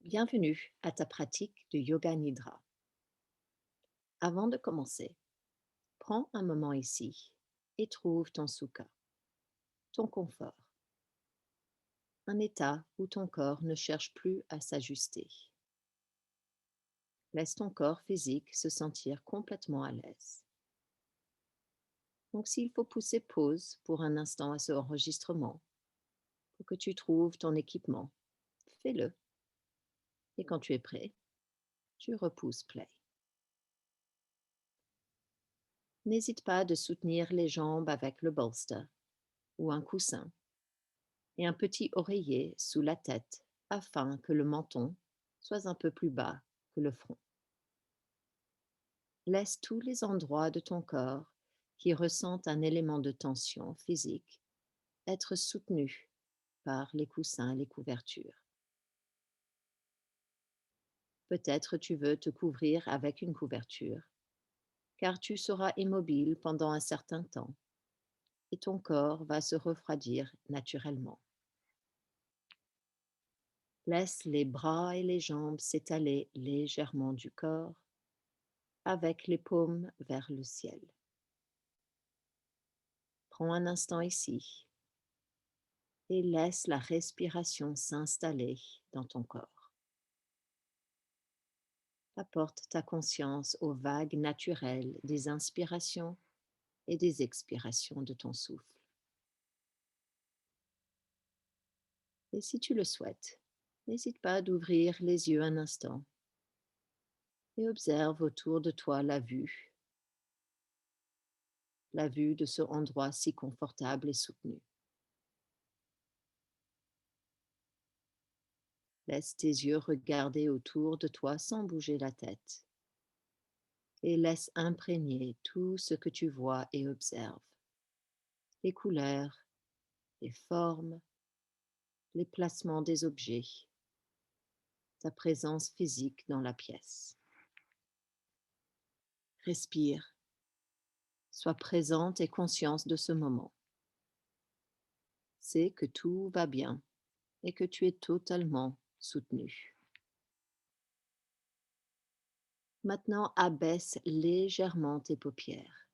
Bienvenue à ta pratique de Yoga Nidra. Avant de commencer, prends un moment ici et trouve ton sukha, ton confort, un état où ton corps ne cherche plus à s'ajuster. Laisse ton corps physique se sentir complètement à l'aise. Donc s'il faut pousser pause pour un instant à ce enregistrement, pour que tu trouves ton équipement, fais-le. Et quand tu es prêt, tu repousses play. N'hésite pas de soutenir les jambes avec le bolster ou un coussin et un petit oreiller sous la tête afin que le menton soit un peu plus bas que le front. Laisse tous les endroits de ton corps qui ressentent un élément de tension physique être soutenus par les coussins et les couvertures. Peut-être tu veux te couvrir avec une couverture, car tu seras immobile pendant un certain temps et ton corps va se refroidir naturellement. Laisse les bras et les jambes s'étaler légèrement du corps avec les paumes vers le ciel. Prends un instant ici et laisse la respiration s'installer dans ton corps. Apporte ta conscience aux vagues naturelles des inspirations et des expirations de ton souffle. Et si tu le souhaites, n'hésite pas d'ouvrir les yeux un instant et observe autour de toi la vue de ce endroit si confortable et soutenu. Laisse tes yeux regarder autour de toi sans bouger la tête et laisse imprégner tout ce que tu vois et observes. Les couleurs, les formes, les placements des objets, ta présence physique dans la pièce. Respire, sois présente et consciente de ce moment. Sais que tout va bien et que tu es totalement soutenu. Maintenant, abaisse légèrement tes paupières.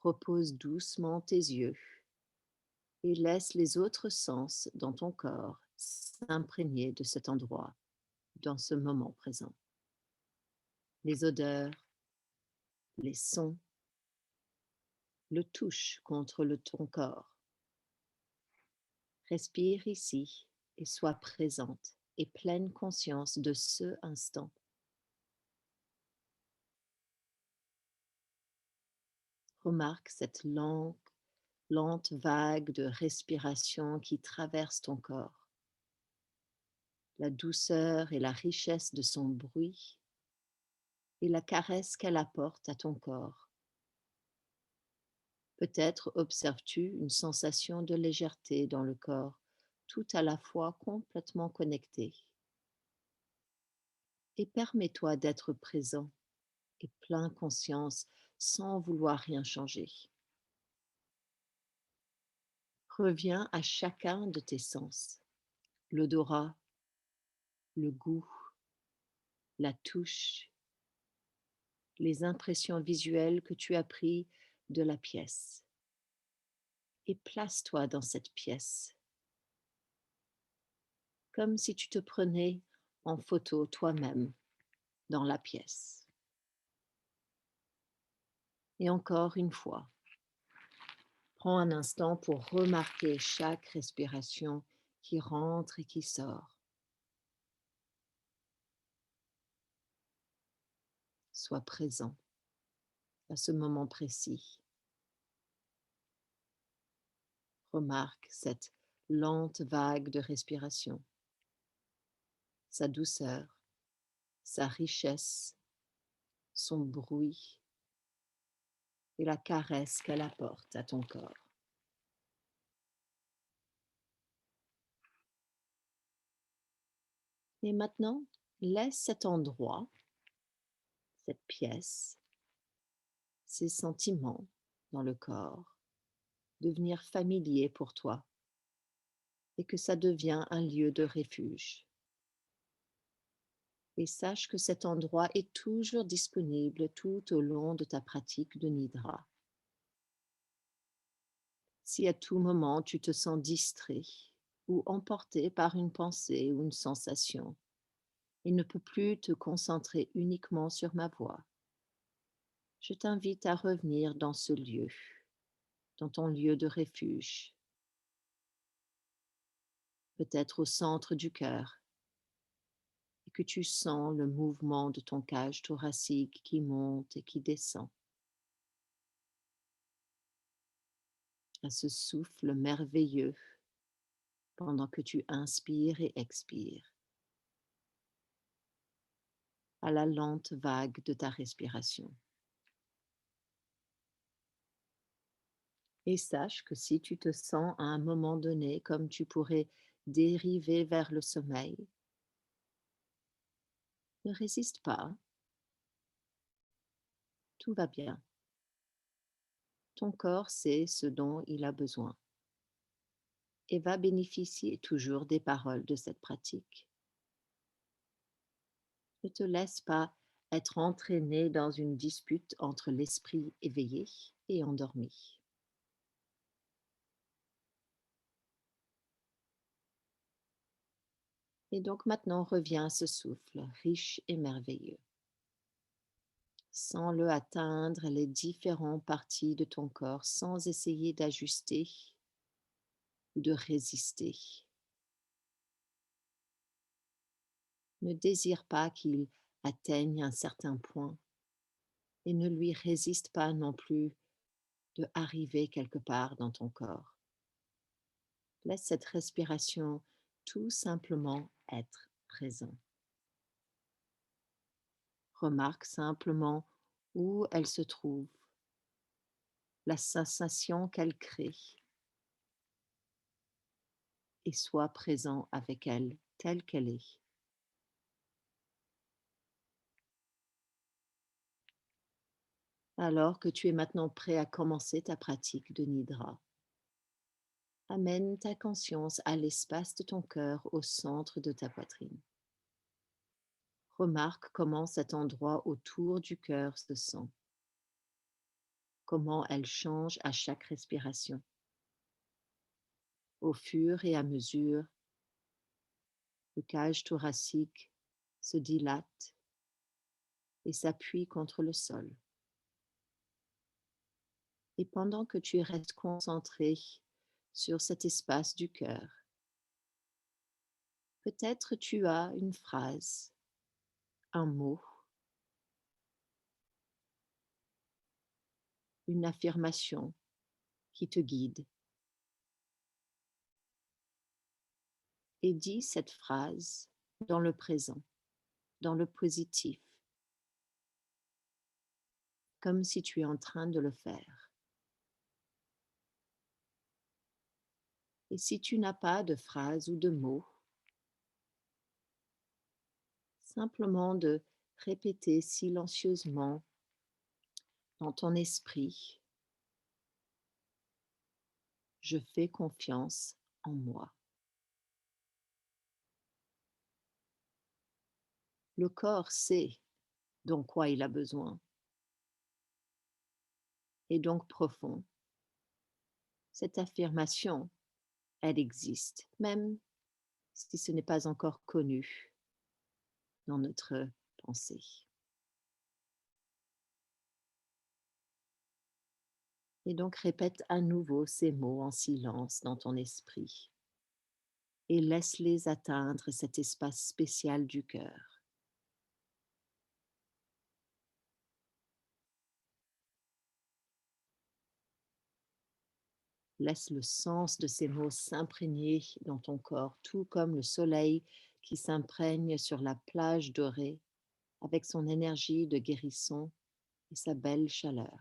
Repose doucement tes yeux et laisse les autres sens dans ton corps s'imprégner de cet endroit dans ce moment présent. Les odeurs, les sons, le touche contre ton corps. Respire ici et sois présente et pleine conscience de ce instant. Remarque cette lente vague de respiration qui traverse ton corps, la douceur et la richesse de son bruit et la caresse qu'elle apporte à ton corps. Peut-être observes-tu une sensation de légèreté dans le corps, tout à la fois complètement connecté. Et permets-toi d'être présent et plein conscience sans vouloir rien changer. Reviens à chacun de tes sens, l'odorat, le goût, la touche, les impressions visuelles que tu as prises de la pièce. Et place-toi dans cette pièce, comme si tu te prenais en photo toi-même dans la pièce. Et encore une fois, prends un instant pour remarquer chaque respiration qui rentre et qui sort. Sois présent à ce moment précis. Remarque cette lente vague de respiration, sa douceur, sa richesse, son bruit et la caresse qu'elle apporte à ton corps. Et maintenant, laisse cet endroit, cette pièce, ces sentiments dans le corps devenir familiers pour toi et que ça devient un lieu de refuge. Et sache que cet endroit est toujours disponible tout au long de ta pratique de Nidra. Si à tout moment tu te sens distrait ou emporté par une pensée ou une sensation, et ne peux plus te concentrer uniquement sur ma voix, je t'invite à revenir dans ce lieu, dans ton lieu de refuge, peut-être au centre du cœur, et que tu sens le mouvement de ton cage thoracique qui monte et qui descend, à ce souffle merveilleux pendant que tu inspires et expires, à la lente vague de ta respiration. Et sache que si tu te sens à un moment donné comme tu pourrais dériver vers le sommeil, ne résiste pas, tout va bien. Ton corps sait ce dont il a besoin et va bénéficier toujours des paroles de cette pratique. Ne te laisse pas être entraîné dans une dispute entre l'esprit éveillé et endormi. Et donc maintenant reviens à ce souffle riche et merveilleux. Sens-le atteindre les différentes parties de ton corps sans essayer d'ajuster ou de résister. Ne désire pas qu'il atteigne un certain point et ne lui résiste pas non plus de arriver quelque part dans ton corps. Laisse cette respiration tout simplement être présent. Remarque simplement où elle se trouve, la sensation qu'elle crée, et sois présent avec elle telle qu'elle est. Alors que tu es maintenant prêt à commencer ta pratique de Nidra, amène ta conscience à l'espace de ton cœur au centre de ta poitrine. Remarque comment cet endroit autour du cœur se sent, comment elle change à chaque respiration. Au fur et à mesure, le cage thoracique se dilate et s'appuie contre le sol. Et pendant que tu restes concentré sur cet espace du cœur, peut-être tu as une phrase, un mot, une affirmation qui te guide. Et dis cette phrase dans le présent, dans le positif, comme si tu es en train de le faire. Et si tu n'as pas de phrase ou de mot, simplement de répéter silencieusement dans ton esprit, je fais confiance en moi. Le corps sait dont quoi il a besoin, et donc profond. Cette affirmation, elle existe, même si ce n'est pas encore connu dans notre pensée. Et donc répète à nouveau ces mots en silence dans ton esprit et laisse-les atteindre cet espace spécial du cœur. Laisse le sens de ces mots s'imprégner dans ton corps, tout comme le soleil qui s'imprègne sur la plage dorée avec son énergie de guérisson et sa belle chaleur.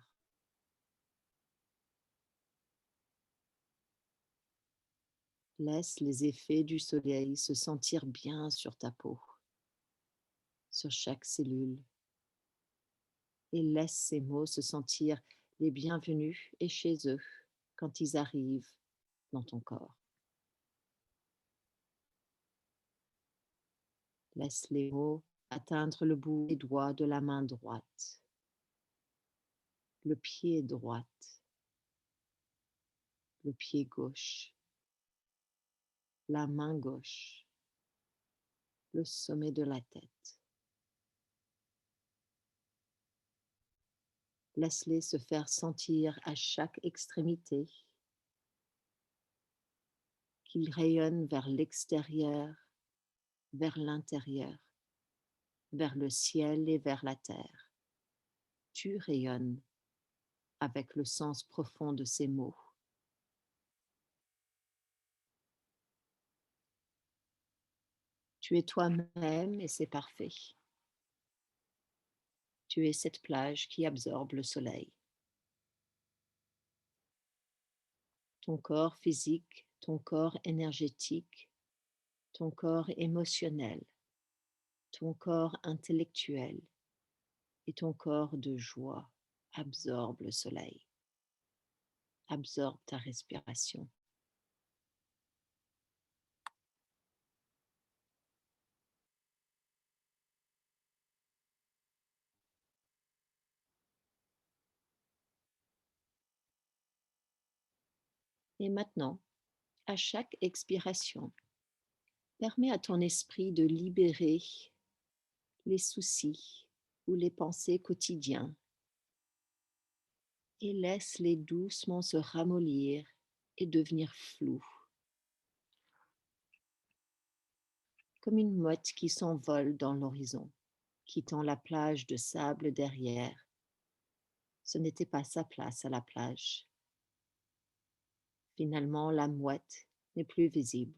Laisse les effets du soleil se sentir bien sur ta peau, sur chaque cellule, et laisse ces mots se sentir les bienvenus et chez eux quand ils arrivent dans ton corps. Laisse les mots atteindre le bout des doigts de la main droite, le pied droite, le pied gauche, la main gauche, le sommet de la tête. Laisse-les se faire sentir à chaque extrémité, qu'ils rayonnent vers l'extérieur, vers l'intérieur, vers le ciel et vers la terre. Tu rayonnes avec le sens profond de ces mots. Tu es toi-même et c'est parfait. Tu es cette plage qui absorbe le soleil. Ton corps physique, ton corps énergétique, ton corps émotionnel, ton corps intellectuel et ton corps de joie absorbe le soleil. Absorbe ta respiration. Et maintenant, à chaque expiration, permets à ton esprit de libérer les soucis ou les pensées quotidiens et laisse-les doucement se ramollir et devenir flous, comme une mouette qui s'envole dans l'horizon, quittant la plage de sable derrière. Ce n'était pas sa place à la plage. Finalement, la mouette n'est plus visible,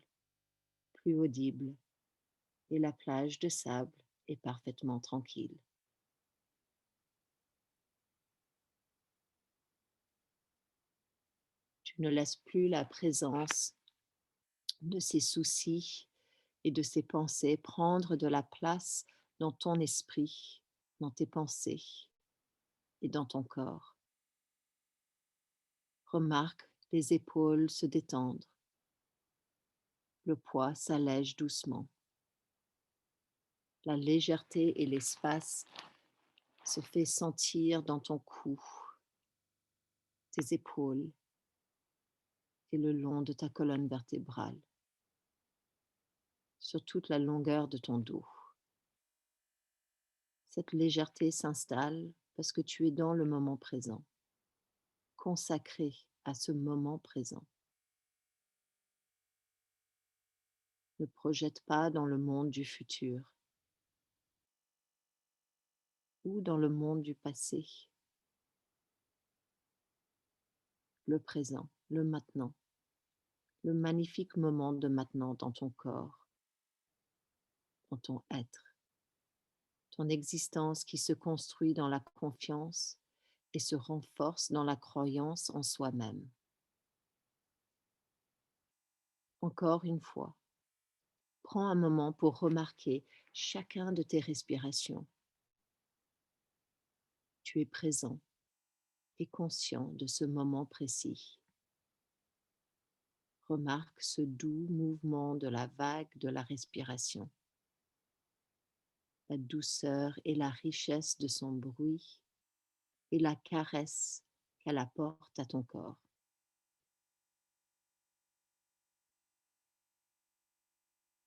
plus audible, et la plage de sable est parfaitement tranquille. Tu ne laisses plus la présence de ces soucis et de ces pensées prendre de la place dans ton esprit, dans tes pensées et dans ton corps. Remarque les épaules se détendre. Le poids s'allège doucement. La légèreté et l'espace se fait sentir dans ton cou, tes épaules et le long de ta colonne vertébrale, sur toute la longueur de ton dos. Cette légèreté s'installe parce que tu es dans le moment présent, consacré à ce moment présent. Ne projette pas dans le monde du futur ou dans le monde du passé. Le présent, le maintenant, le magnifique moment de maintenant dans ton corps, dans ton être, ton existence qui se construit dans la confiance et se renforce dans la croyance en soi-même. Encore une fois, prends un moment pour remarquer chacun de tes respirations. Tu es présent et conscient de ce moment précis. Remarque ce doux mouvement de la vague de la respiration, la douceur et la richesse de son bruit et la caresse qu'elle apporte à ton corps.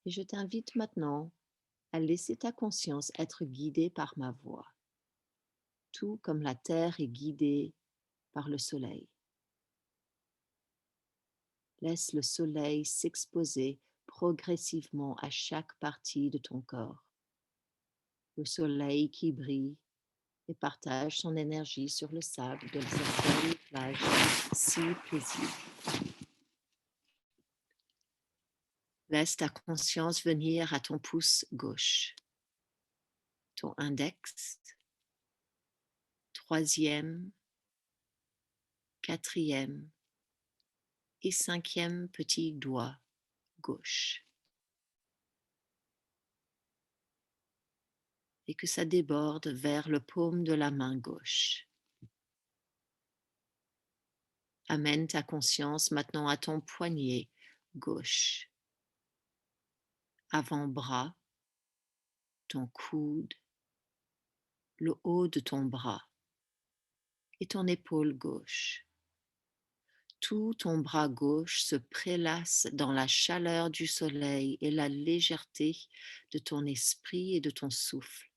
Et je t'invite maintenant à laisser ta conscience être guidée par ma voix, tout comme la terre est guidée par le soleil. Laisse le soleil s'exposer progressivement à chaque partie de ton corps. Le soleil qui brille et partage son énergie sur le sable de cette belle plage si paisible. Laisse ta conscience venir à ton pouce gauche, ton index, troisième, quatrième et cinquième petit doigt gauche. Et que ça déborde vers le paume de la main gauche. Amène ta conscience maintenant à ton poignet gauche, avant-bras, ton coude, le haut de ton bras et ton épaule gauche. Tout ton bras gauche se prélasse dans la chaleur du soleil et la légèreté de ton esprit et de ton souffle.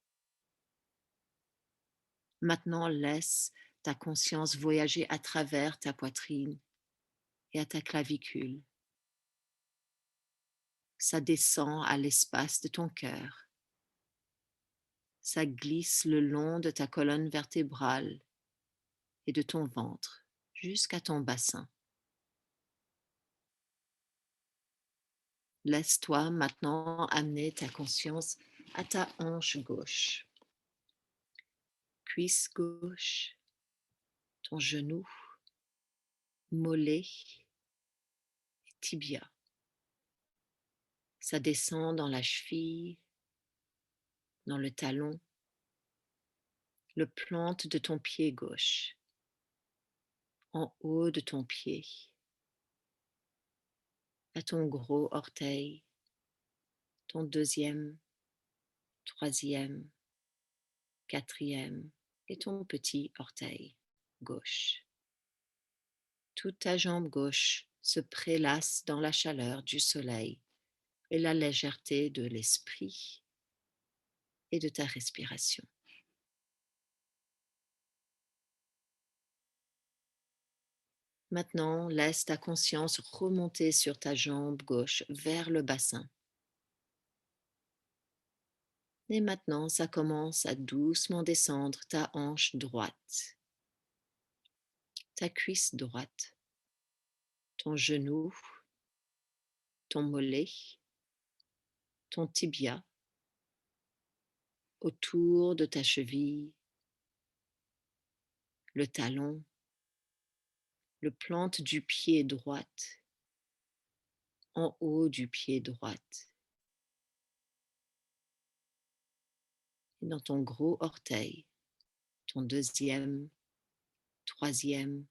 Maintenant, laisse ta conscience voyager à travers ta poitrine et à ta clavicule. Ça descend à l'espace de ton cœur. Ça glisse le long de ta colonne vertébrale et de ton ventre jusqu'à ton bassin. Laisse-toi maintenant amener ta conscience à ta hanche gauche, cuisse gauche, ton genou, mollet, tibia. Ça descend dans la cheville, dans le talon, le plante de ton pied gauche, en haut de ton pied, à ton gros orteil, ton deuxième, troisième, quatrième et ton petit orteil gauche. Toute ta jambe gauche se prélasse dans la chaleur du soleil et la légèreté de l'esprit et de ta respiration. Maintenant, laisse ta conscience remonter sur ta jambe gauche vers le bassin. Et maintenant, ça commence à doucement descendre ta hanche droite, ta cuisse droite, ton genou, ton mollet, ton tibia, autour de ta cheville, le talon, le plante du pied droite, en haut du pied droite, et dans ton gros orteil, ton deuxième, troisième,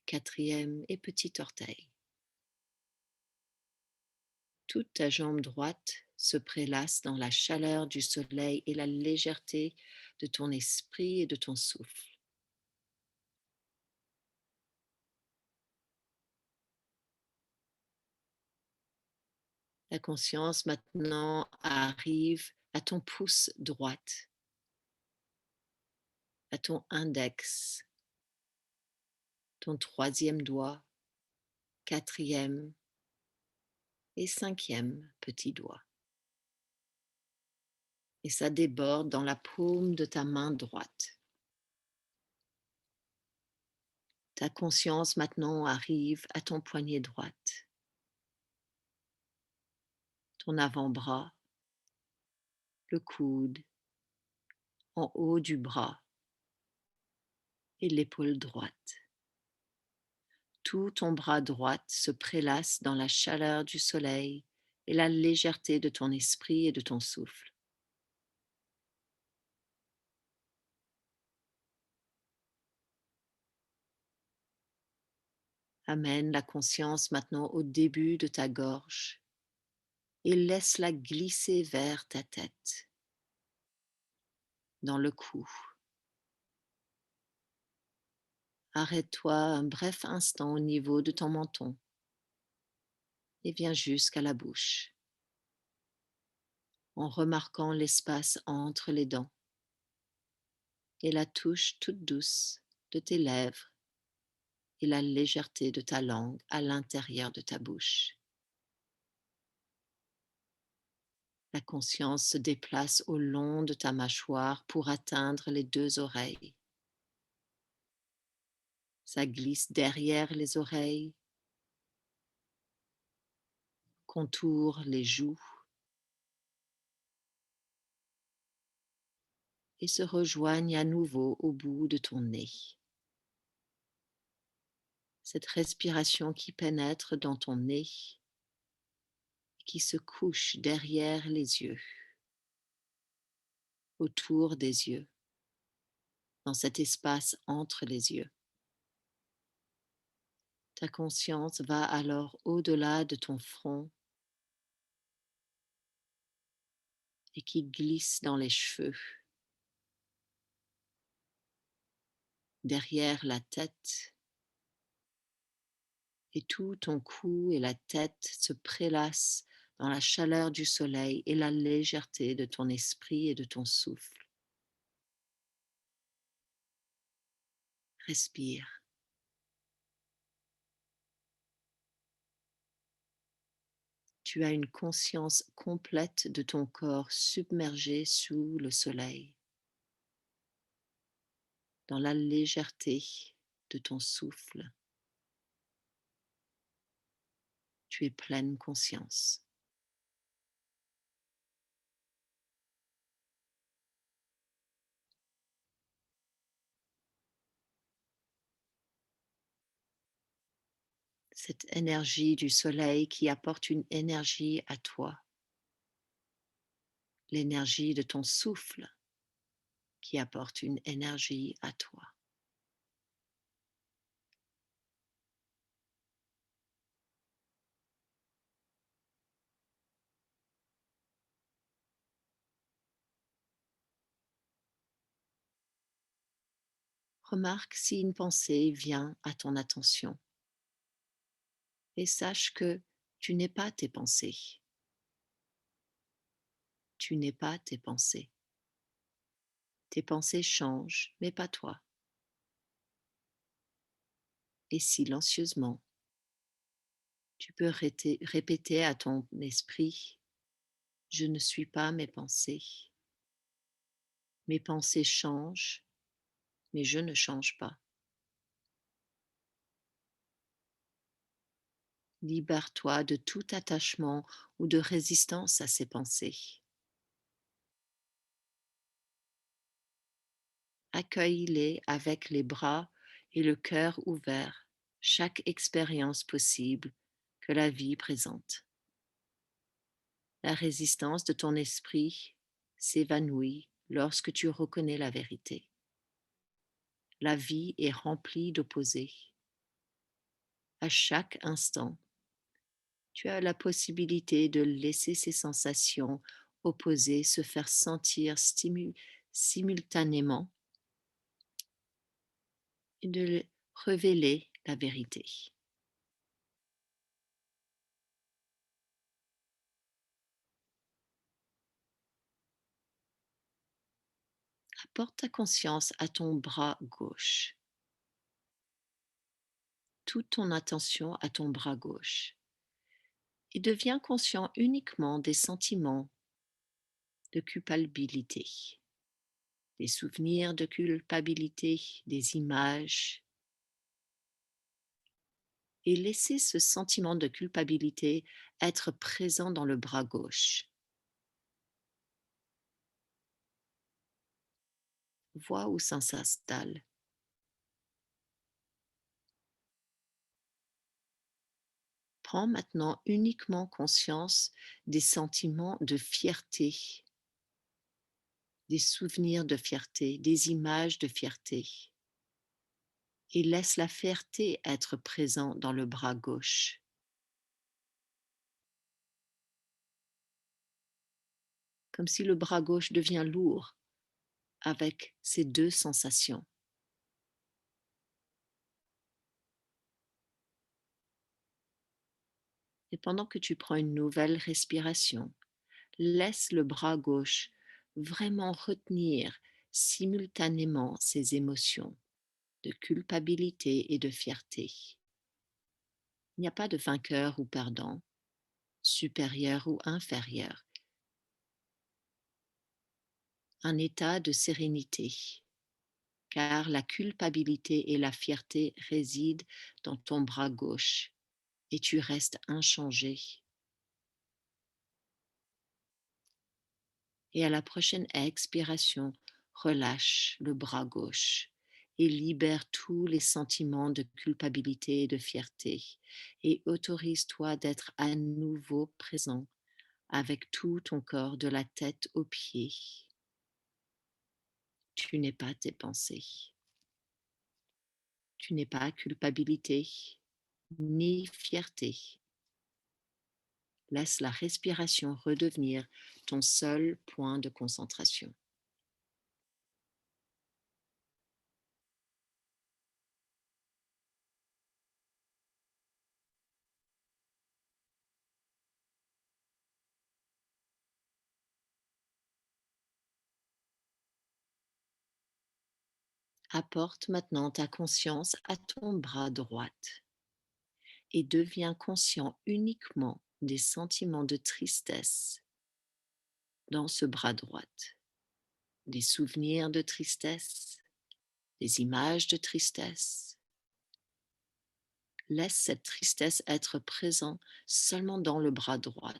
quatrième et petit orteil. Toute ta jambe droite se prélasse dans la chaleur du soleil et la légèreté de ton esprit et de ton souffle. La conscience maintenant arrive à ton pouce droite, à ton index, ton troisième doigt, quatrième et cinquième petit doigt. Et ça déborde dans la paume de ta main droite. Ta conscience maintenant arrive à ton poignet droite, ton avant-bras, le coude, en haut du bras et l'épaule droite. Tout ton bras droit se prélasse dans la chaleur du soleil et la légèreté de ton esprit et de ton souffle. Amène la conscience maintenant au début de ta gorge et laisse-la glisser vers ta tête, dans le cou. Arrête-toi un bref instant au niveau de ton menton et viens jusqu'à la bouche, en remarquant l'espace entre les dents et la touche toute douce de tes lèvres et la légèreté de ta langue à l'intérieur de ta bouche. La conscience se déplace au long de ta mâchoire pour atteindre les deux oreilles. Ça glisse derrière les oreilles, contourne les joues et se rejoigne à nouveau au bout de ton nez. Cette respiration qui pénètre dans ton nez et qui se couche derrière les yeux, autour des yeux, dans cet espace entre les yeux. Ta conscience va alors au-delà de ton front et qui glisse dans les cheveux, derrière la tête, et tout ton cou et la tête se prélassent dans la chaleur du soleil et la légèreté de ton esprit et de ton souffle. Respire. Tu as une conscience complète de ton corps submergé sous le soleil, dans la légèreté de ton souffle. Tu es pleine conscience. Cette énergie du soleil qui apporte une énergie à toi, l'énergie de ton souffle qui apporte une énergie à toi. Remarque si une pensée vient à ton attention et sache que tu n'es pas tes pensées. Tu n'es pas tes pensées. Tes pensées changent, mais pas toi. Et silencieusement, tu peux répéter à ton esprit: je ne suis pas mes pensées. Mes pensées changent, mais je ne change pas. Libère-toi de tout attachement ou de résistance à ces pensées. Accueille-les avec les bras et le cœur ouvert, chaque expérience possible que la vie présente. La résistance de ton esprit s'évanouit lorsque tu reconnais la vérité. La vie est remplie d'opposés. À chaque instant, tu as la possibilité de laisser ces sensations opposées se faire sentir simultanément et de révéler la vérité. Apporte ta conscience à ton bras gauche, toute ton attention à ton bras gauche, et deviens conscient uniquement des sentiments de culpabilité, des souvenirs de culpabilité, des images, et laissez ce sentiment de culpabilité être présent dans le bras gauche. Vois où ça s'installe. Prends maintenant uniquement conscience des sentiments de fierté, des souvenirs de fierté, des images de fierté, et laisse la fierté être présent dans le bras gauche. Comme si le bras gauche devient lourd avec ces deux sensations. Et pendant que tu prends une nouvelle respiration, laisse le bras gauche vraiment retenir simultanément ces émotions de culpabilité et de fierté. Il n'y a pas de vainqueur ou perdant, supérieur ou inférieur, un état de sérénité, car la culpabilité et la fierté résident dans ton bras gauche et tu restes inchangé. Et à la prochaine expiration, relâche le bras gauche et libère tous les sentiments de culpabilité et de fierté et autorise-toi d'être à nouveau présent avec tout ton corps de la tête aux pieds. Tu n'es pas tes pensées. Tu n'es pas culpabilité ni fierté. Laisse la respiration redevenir ton seul point de concentration. Apporte maintenant ta conscience à ton bras droit et deviens conscient uniquement des sentiments de tristesse dans ce bras droit, des souvenirs de tristesse, des images de tristesse. Laisse cette tristesse être présente seulement dans le bras droit.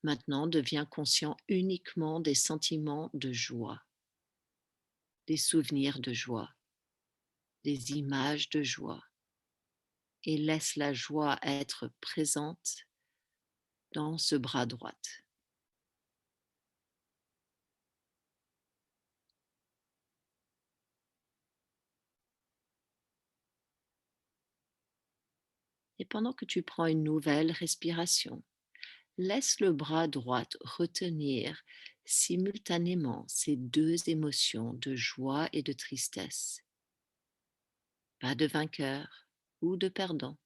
Maintenant, deviens conscient uniquement des sentiments de joie, des souvenirs de joie, des images de joie, et laisse la joie être présente dans ce bras droit. Et pendant que tu prends une nouvelle respiration, laisse le bras droit retenir simultanément ces deux émotions de joie et de tristesse. Pas de vainqueur ou de perdant,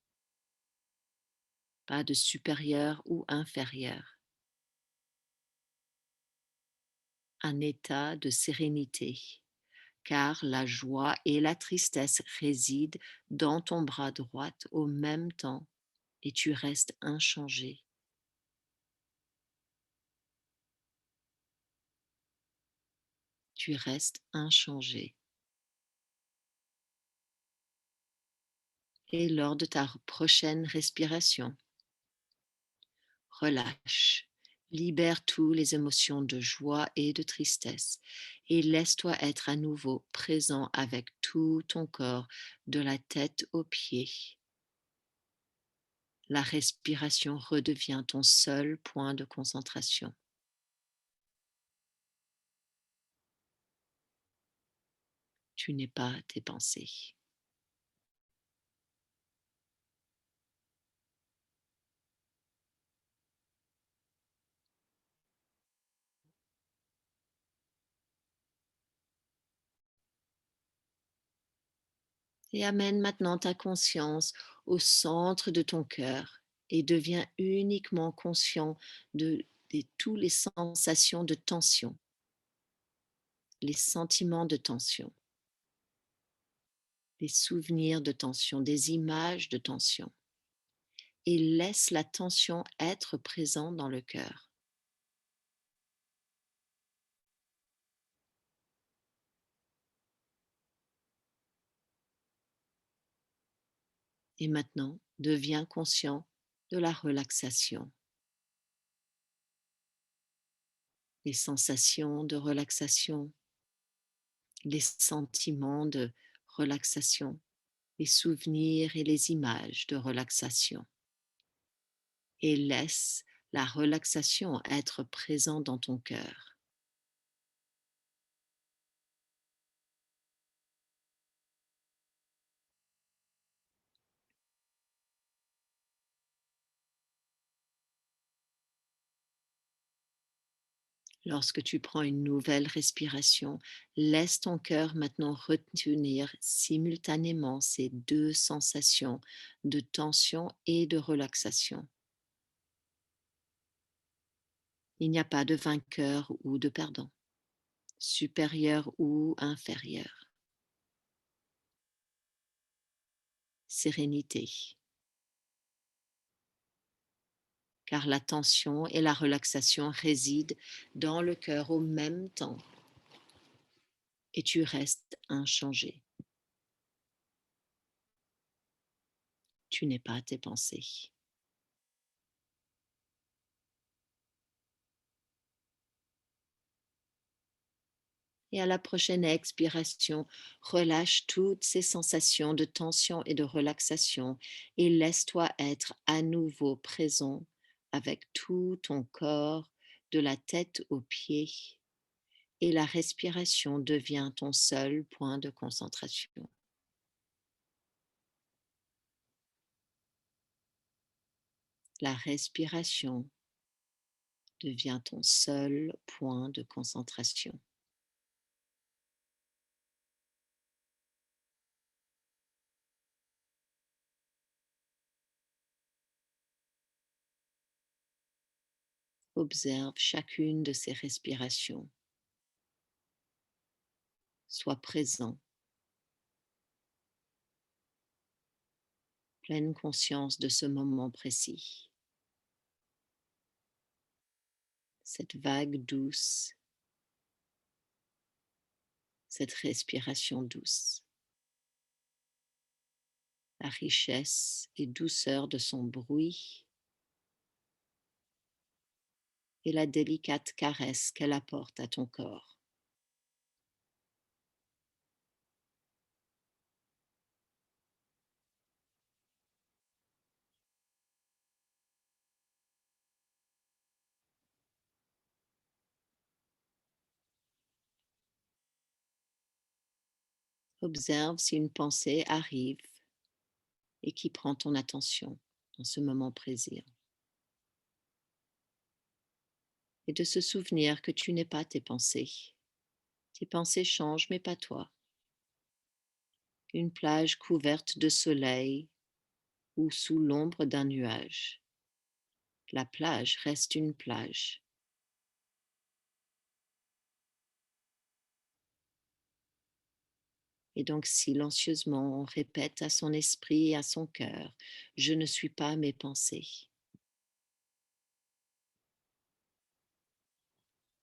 pas de supérieur ou inférieur. Un état de sérénité, car la joie et la tristesse résident dans ton bras droit au même temps et tu restes inchangé. Tu restes inchangé. Et lors de ta prochaine respiration, relâche, libère toutes les émotions de joie et de tristesse et laisse-toi être à nouveau présent avec tout ton corps, de la tête aux pieds. La respiration redevient ton seul point de concentration. Tu n'es pas tes pensées. Et amène maintenant ta conscience au centre de ton cœur et deviens uniquement conscient de toutes les sensations de tension, les sentiments de tension, les souvenirs de tension, des images de tension. Et laisse la tension être présente dans le cœur. Et maintenant, deviens conscient de la relaxation, les sensations de relaxation, les sentiments de relaxation, les souvenirs et les images de relaxation. Et laisse la relaxation être présente dans ton cœur. Lorsque tu prends une nouvelle respiration, laisse ton cœur maintenant retenir simultanément ces deux sensations de tension et de relaxation. Il n'y a pas de vainqueur ou de perdant, supérieur ou inférieur. Sérénité, car la tension et la relaxation résident dans le cœur au même temps et tu restes inchangé. Tu n'es pas tes pensées. Et à la prochaine expiration, relâche toutes ces sensations de tension et de relaxation et laisse-toi être à nouveau présent avec tout ton corps, de la tête aux pieds, et la respiration devient ton seul point de concentration. La respiration devient ton seul point de concentration. Observe chacune de ces respirations. Sois présent, pleine conscience de ce moment précis. Cette vague douce, cette respiration douce, la richesse et douceur de son bruit et la délicate caresse qu'elle apporte à ton corps. Observe si une pensée arrive et qui prend ton attention dans ce moment présent. Et de se souvenir que tu n'es pas tes pensées. Tes pensées changent, mais pas toi. Une plage couverte de soleil ou sous l'ombre d'un nuage. La plage reste une plage. Et donc silencieusement, on répète à son esprit et à son cœur, je ne suis pas mes pensées.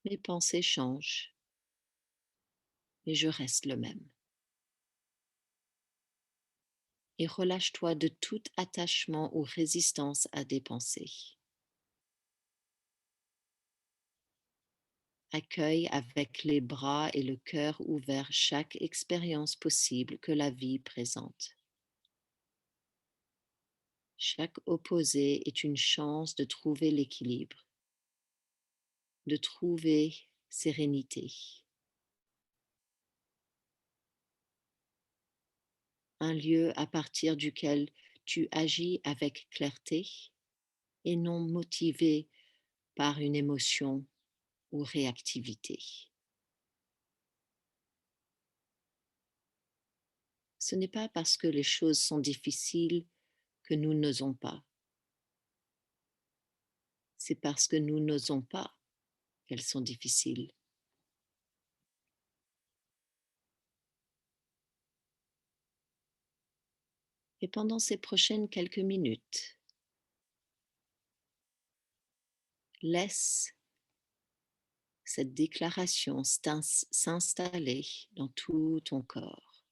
Mes pensées changent, mais je reste le même. Et relâche-toi de tout attachement ou résistance à des pensées. Accueille avec les bras et le cœur ouverts chaque expérience possible que la vie présente. Chaque opposé est une chance de trouver l'équilibre, de trouver sérénité. Un lieu à partir duquel tu agis avec clarté et non motivé par une émotion ou réactivité. Ce n'est pas parce que les choses sont difficiles que nous n'osons pas. C'est parce que nous n'osons pas qu'elles sont difficiles. Et pendant ces prochaines quelques minutes, laisse cette déclaration s'installer dans tout ton corps.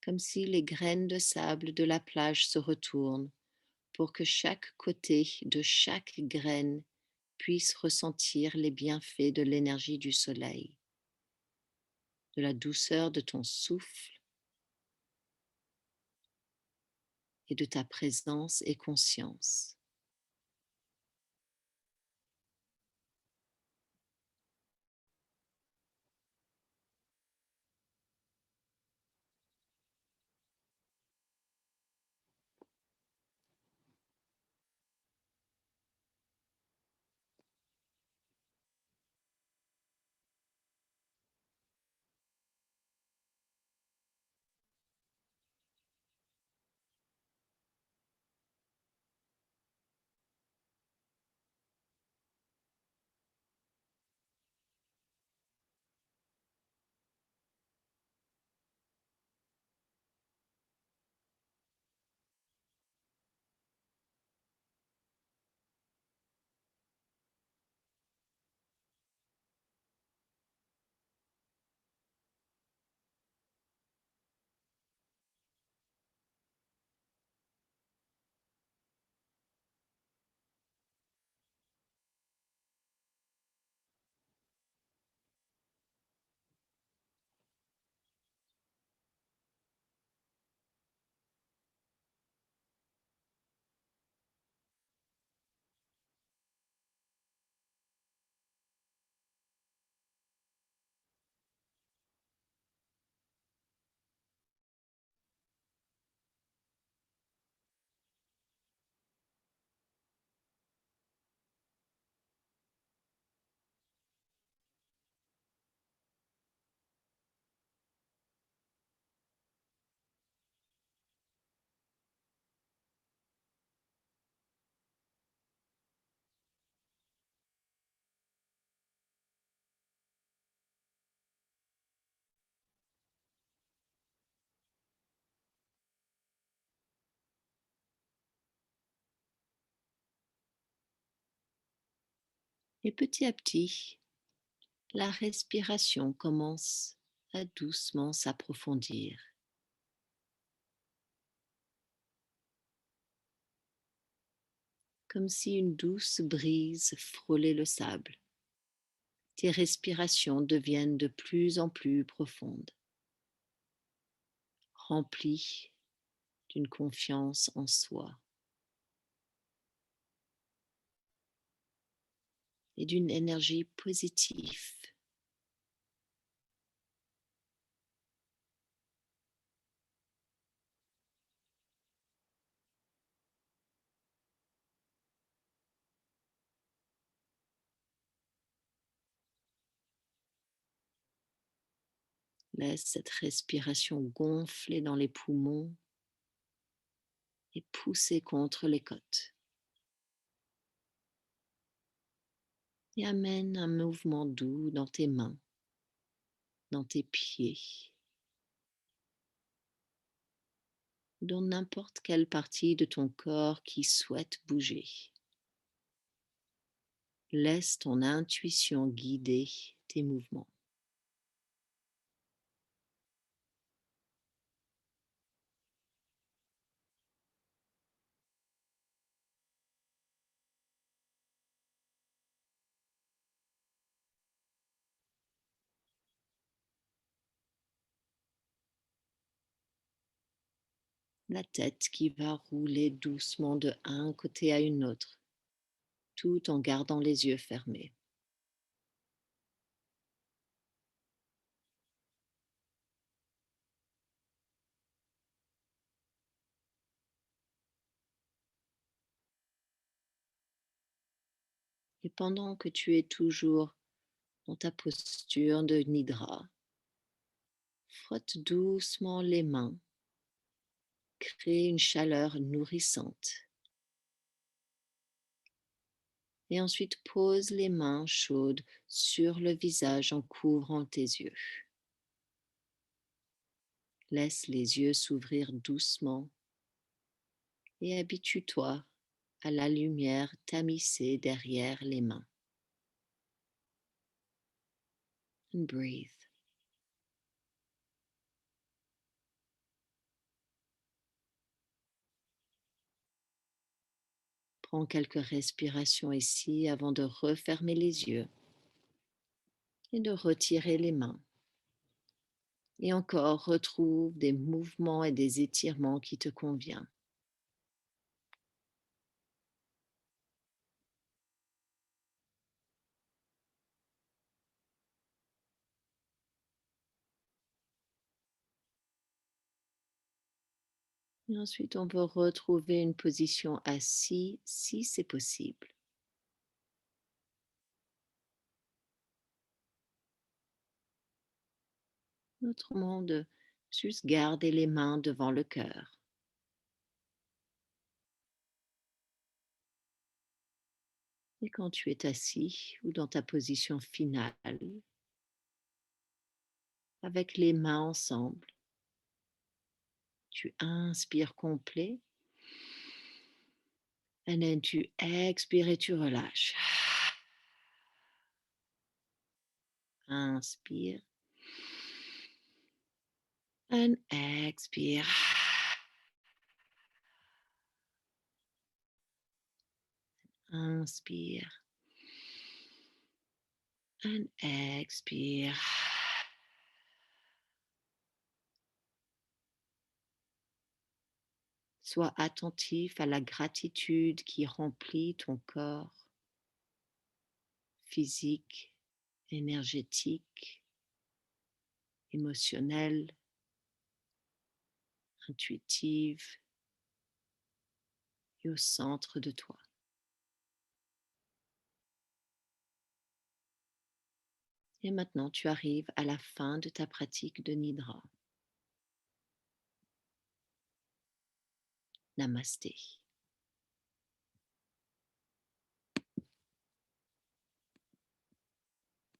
Comme si les graines de sable de la plage se retournent pour que chaque côté de chaque graine puisse ressentir les bienfaits de l'énergie du soleil, de la douceur de ton souffle et de ta présence et conscience. Et petit à petit, la respiration commence à doucement s'approfondir, comme si une douce brise frôlait le sable. Tes respirations deviennent de plus en plus profondes, remplies d'une confiance en soi et d'une énergie positive. Laisse cette respiration gonfler dans les poumons et pousser contre les côtes. Et amène un mouvement doux dans tes mains, dans tes pieds, dans n'importe quelle partie de ton corps qui souhaite bouger. Laisse ton intuition guider tes mouvements. La tête qui va rouler doucement de un côté à une autre, tout en gardant les yeux fermés. Et pendant que tu es toujours dans ta posture de Nidra, frotte doucement les mains, crée une chaleur nourrissante. Et ensuite pose les mains chaudes sur le visage en couvrant tes yeux. Laisse les yeux s'ouvrir doucement et habitue-toi à la lumière tamisée derrière les mains. And breathe. Prends quelques respirations ici avant de refermer les yeux et de retirer les mains. Et encore, retrouve des mouvements et des étirements qui te conviennent. Et ensuite, on peut retrouver une position assise si c'est possible. Autrement, de juste garder les mains devant le cœur. Et quand tu es assis ou dans ta position finale, avec les mains ensemble, tu inspires complet, et then tu expires et tu relâches. Inspire, and expire. Inspire, and expire. Sois attentif à la gratitude qui remplit ton corps physique, énergétique, émotionnel, intuitive et au centre de toi. Et maintenant, tu arrives à la fin de ta pratique de Nidra. Namasté.